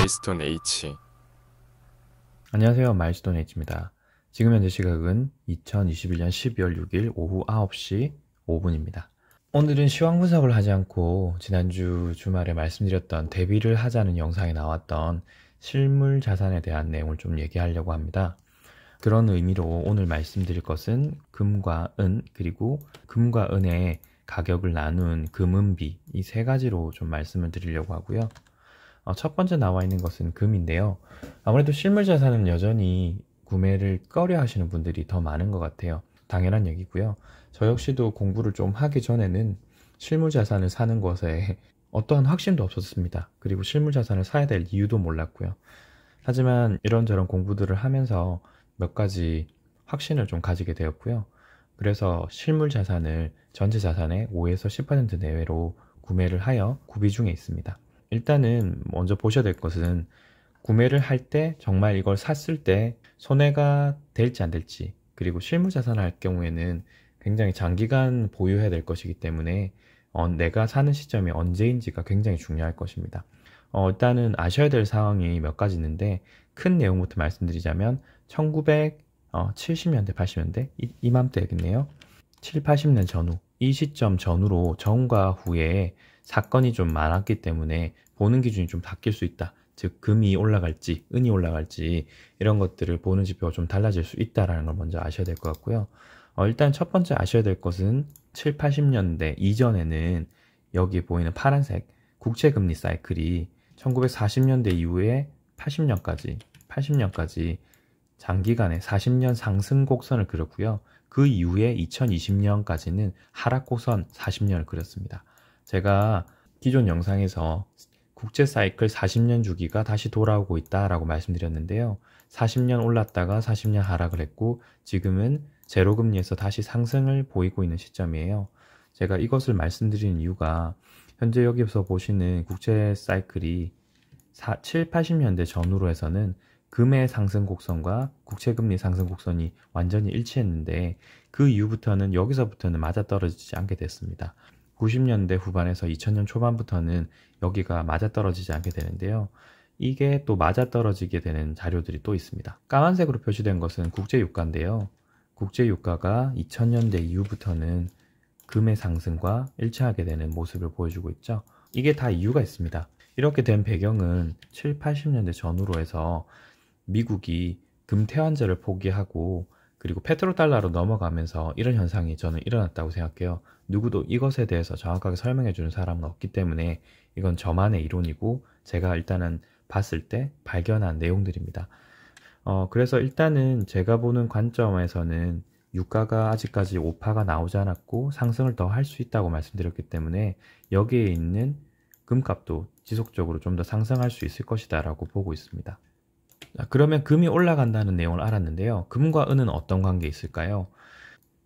마일스톤 H. 안녕하세요. 마일스톤 H입니다. 지금 현재 시각은 2021년 12월 6일 오후 9시 5분입니다. 오늘은 시황 분석을 하지 않고 지난주 주말에 말씀드렸던 대비를 하자는 영상에 나왔던 실물 자산에 대한 내용을 좀 얘기하려고 합니다. 그런 의미로 오늘 말씀드릴 것은 금과 은, 그리고 금과 은의 가격을 나눈 금은비, 이 세 가지로 좀 말씀을 드리려고 하고요. 첫 번째 나와 있는 것은 금인데요. 아무래도 실물 자산은 여전히 구매를 꺼려 하시는 분들이 더 많은 것 같아요. 당연한 얘기고요. 저 역시도 공부를 좀 하기 전에는 실물 자산을 사는 것에 어떠한 확신도 없었습니다. 그리고 실물 자산을 사야 될 이유도 몰랐고요. 하지만 이런저런 공부들을 하면서 몇 가지 확신을 좀 가지게 되었고요. 그래서 실물 자산을 전체 자산의 5에서 10% 내외로 구매를 하여 구비 중에 있습니다. 일단은 먼저 보셔야 될 것은 구매를 할 때 정말 이걸 샀을 때 손해가 될지 안 될지, 그리고 실물 자산을 할 경우에는 굉장히 장기간 보유해야 될 것이기 때문에 내가 사는 시점이 언제인지가 굉장히 중요할 것입니다. 일단은 아셔야 될 상황이 몇 가지 있는데 큰 내용부터 말씀드리자면 1970년대, 80년대 이맘때겠네요. 7, 80년 전후, 이 시점 전후로 전과 후에 사건이 좀 많았기 때문에 보는 기준이 좀 바뀔 수 있다. 즉 금이 올라갈지 은이 올라갈지 이런 것들을 보는 지표가 좀 달라질 수 있다라는 걸 먼저 아셔야 될 것 같고요. 일단 첫 번째 아셔야 될 것은 7, 80년대 이전에는 여기 보이는 파란색 국채금리 사이클이 1940년대 이후에 80년까지 장기간의 40년 상승 곡선을 그렸고요. 그 이후에 2020년까지는 하락 곡선 40년을 그렸습니다. 제가 기존 영상에서 국제 사이클 40년 주기가 다시 돌아오고 있다라고 말씀드렸는데요. 40년 올랐다가 40년 하락을 했고 지금은 제로금리에서 다시 상승을 보이고 있는 시점이에요. 제가 이것을 말씀드리는 이유가 현재 여기서 보시는 국제 사이클이 7, 80년대 전후로 해서는 금의 상승 곡선과 국채금리 상승 곡선이 완전히 일치했는데 그 이후부터는 여기서부터는 맞아떨어지지 않게 됐습니다. 90년대 후반에서 2000년 초반부터는 여기가 맞아떨어지지 않게 되는데요. 이게 또 맞아떨어지게 되는 자료들이 또 있습니다. 까만색으로 표시된 것은 국제유가인데요. 국제유가가 2000년대 이후부터는 금의 상승과 일치하게 되는 모습을 보여주고 있죠. 이게 다 이유가 있습니다. 이렇게 된 배경은 7, 80년대 전후로 해서 미국이 금 태환제를 포기하고 그리고 페트로달러로 넘어가면서 이런 현상이 저는 일어났다고 생각해요. 누구도 이것에 대해서 정확하게 설명해 주는 사람은 없기 때문에 이건 저만의 이론이고 제가 일단은 봤을 때 발견한 내용들입니다. 그래서 일단은 제가 보는 관점에서는 유가가 아직까지 오파가 나오지 않았고 상승을 더 할 수 있다고 말씀드렸기 때문에 여기에 있는 금값도 지속적으로 좀 더 상승할 수 있을 것이다 라고 보고 있습니다. 그러면 금이 올라간다는 내용을 알았는데요. 금과 은은 어떤 관계에 있을까요?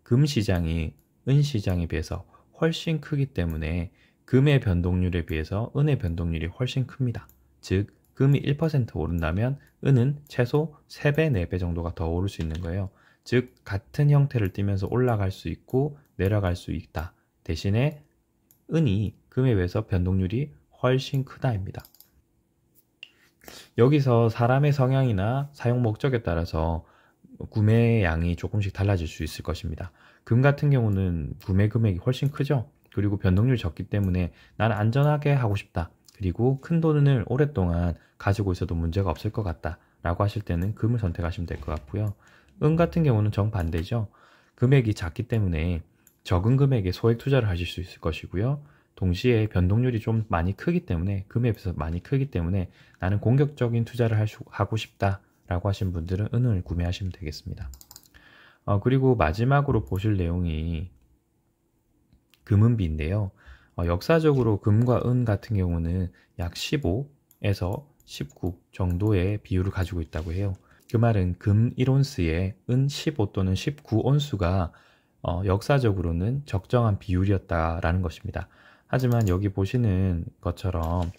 금 시장이 은 시장에 비해서 훨씬 크기 때문에 금의 변동률에 비해서 은의 변동률이 훨씬 큽니다. 즉 금이 1% 오른다면 은은 최소 3배, 4배 정도가 더 오를 수 있는 거예요. 즉 같은 형태를 띠면서 올라갈 수 있고 내려갈 수 있다. 대신에 은이 금에 비해서 변동률이 훨씬 크다입니다. 여기서 사람의 성향이나 사용 목적에 따라서 구매량이 조금씩 달라질 수 있을 것입니다. 금 같은 경우는 구매 금액이 훨씬 크죠. 그리고 변동률이 적기 때문에 나는 안전하게 하고 싶다. 그리고 큰 돈을 오랫동안 가지고 있어도 문제가 없을 것 같다 라고 하실 때는 금을 선택하시면 될 것 같고요. 은 같은 경우는 정반대죠. 금액이 작기 때문에 적은 금액에 소액 투자를 하실 수 있을 것이고요. 동시에 변동률이 좀 많이 크기 때문에 금에 비해서 많이 크기 때문에 나는 공격적인 투자를 하고 싶다 라고 하신 분들은 은을 구매하시면 되겠습니다. 그리고 마지막으로 보실 내용이 금은비인데요. 역사적으로 금과 은 같은 경우는 약 15에서 19 정도의 비율을 가지고 있다고 해요. 그 말은 금 1온스에 은 15 또는 19온수가 역사적으로는 적정한 비율이었다라는 것입니다. 하지만 여기 보시는 것처럼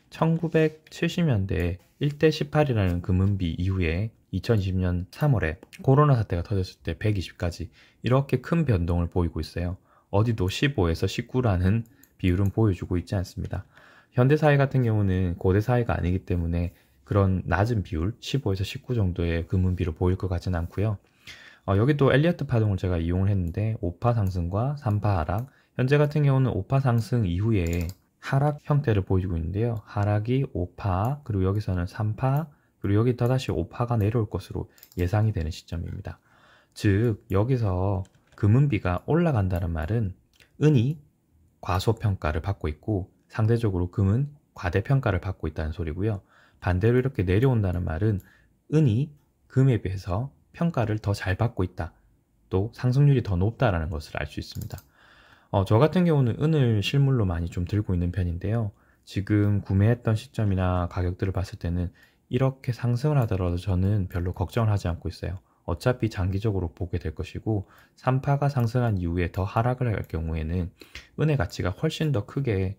1970년대 1대 18이라는 금은비 이후에 2020년 3월에 코로나 사태가 터졌을 때 120까지 이렇게 큰 변동을 보이고 있어요. 어디도 15에서 19라는 비율은 보여주고 있지 않습니다. 현대사회 같은 경우는 고대사회가 아니기 때문에 그런 낮은 비율 15에서 19 정도의 금은비로 보일 것 같지는 않고요. 여기도 엘리어트 파동을 제가 이용을 했는데 5파 상승과 3파 하락, 현재 같은 경우는 5파 상승 이후에 하락 형태를 보여주고 있는데요. 하락이 5파, 그리고 여기서는 3파, 그리고 여기 또다시 5파가 내려올 것으로 예상이 되는 시점입니다. 즉 여기서 금은비가 올라간다는 말은 은이 과소평가를 받고 있고 상대적으로 금은 과대평가를 받고 있다는 소리고요. 반대로 이렇게 내려온다는 말은 은이 금에 비해서 평가를 더 잘 받고 있다, 또 상승률이 더 높다라는 것을 알 수 있습니다. 저 같은 경우는 은을 실물로 많이 좀 들고 있는 편인데요. 지금 구매했던 시점이나 가격들을 봤을 때는 이렇게 상승을 하더라도 저는 별로 걱정을 하지 않고 있어요. 어차피 장기적으로 보게 될 것이고 3파가 상승한 이후에 더 하락을 할 경우에는 은의 가치가 훨씬 더 크게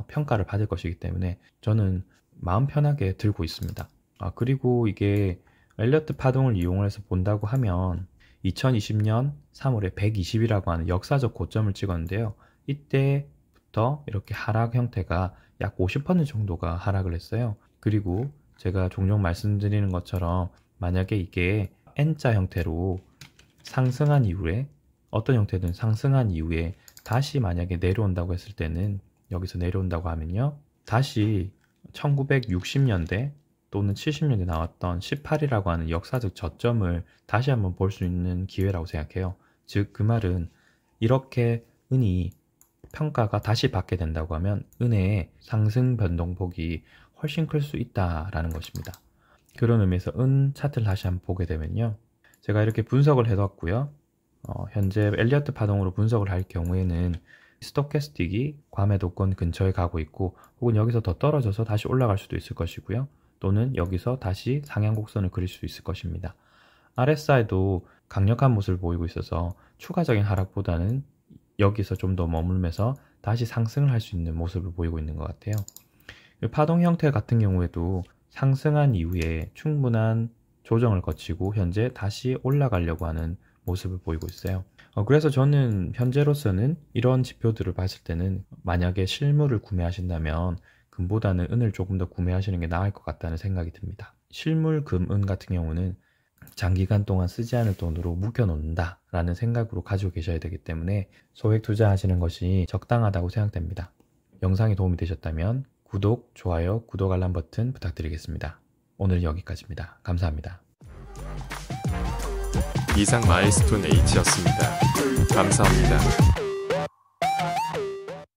평가를 받을 것이기 때문에 저는 마음 편하게 들고 있습니다. 그리고 이게 엘리어트 파동을 이용해서 본다고 하면 2020년 3월에 120이라고 하는 역사적 고점을 찍었는데요. 이때부터 이렇게 하락 형태가 약 50% 정도가 하락을 했어요. 그리고 제가 종종 말씀드리는 것처럼 만약에 이게 N자 형태로 상승한 이후에, 어떤 형태든 상승한 이후에 다시 만약에 내려온다고 했을 때는, 여기서 내려온다고 하면요, 다시 1960년대 또는 70년대 나왔던 18이라고 하는 역사적 저점을 다시 한번 볼 수 있는 기회라고 생각해요. 즉 그 말은 이렇게 은이 평가가 다시 받게 된다고 하면 은의 상승 변동폭이 훨씬 클 수 있다라는 것입니다. 그런 의미에서 은 차트를 다시 한번 보게 되면요, 제가 이렇게 분석을 해뒀고요. 현재 엘리어트 파동으로 분석을 할 경우에는 스토캐스틱이 과매도권 근처에 가고 있고, 혹은 여기서 더 떨어져서 다시 올라갈 수도 있을 것이고요. 또는 여기서 다시 상향 곡선을 그릴 수 있을 것입니다. RSI도 강력한 모습을 보이고 있어서 추가적인 하락보다는 여기서 좀 더 머물면서 다시 상승을 할 수 있는 모습을 보이고 있는 것 같아요. 파동 형태 같은 경우에도 상승한 이후에 충분한 조정을 거치고 현재 다시 올라가려고 하는 모습을 보이고 있어요. 그래서 저는 현재로서는 이런 지표들을 봤을 때는 만약에 실물을 구매하신다면 금보다는 은을 조금 더 구매하시는 게 나을 것 같다는 생각이 듭니다. 실물 금, 은 같은 경우는 장기간 동안 쓰지 않을 돈으로 묵혀놓는다 라는 생각으로 가지고 계셔야 되기 때문에 소액 투자하시는 것이 적당하다고 생각됩니다. 영상이 도움이 되셨다면 구독, 좋아요, 구독 알람 버튼 부탁드리겠습니다. 오늘 여기까지입니다. 감사합니다. 이상 마일스톤 H였습니다. 감사합니다.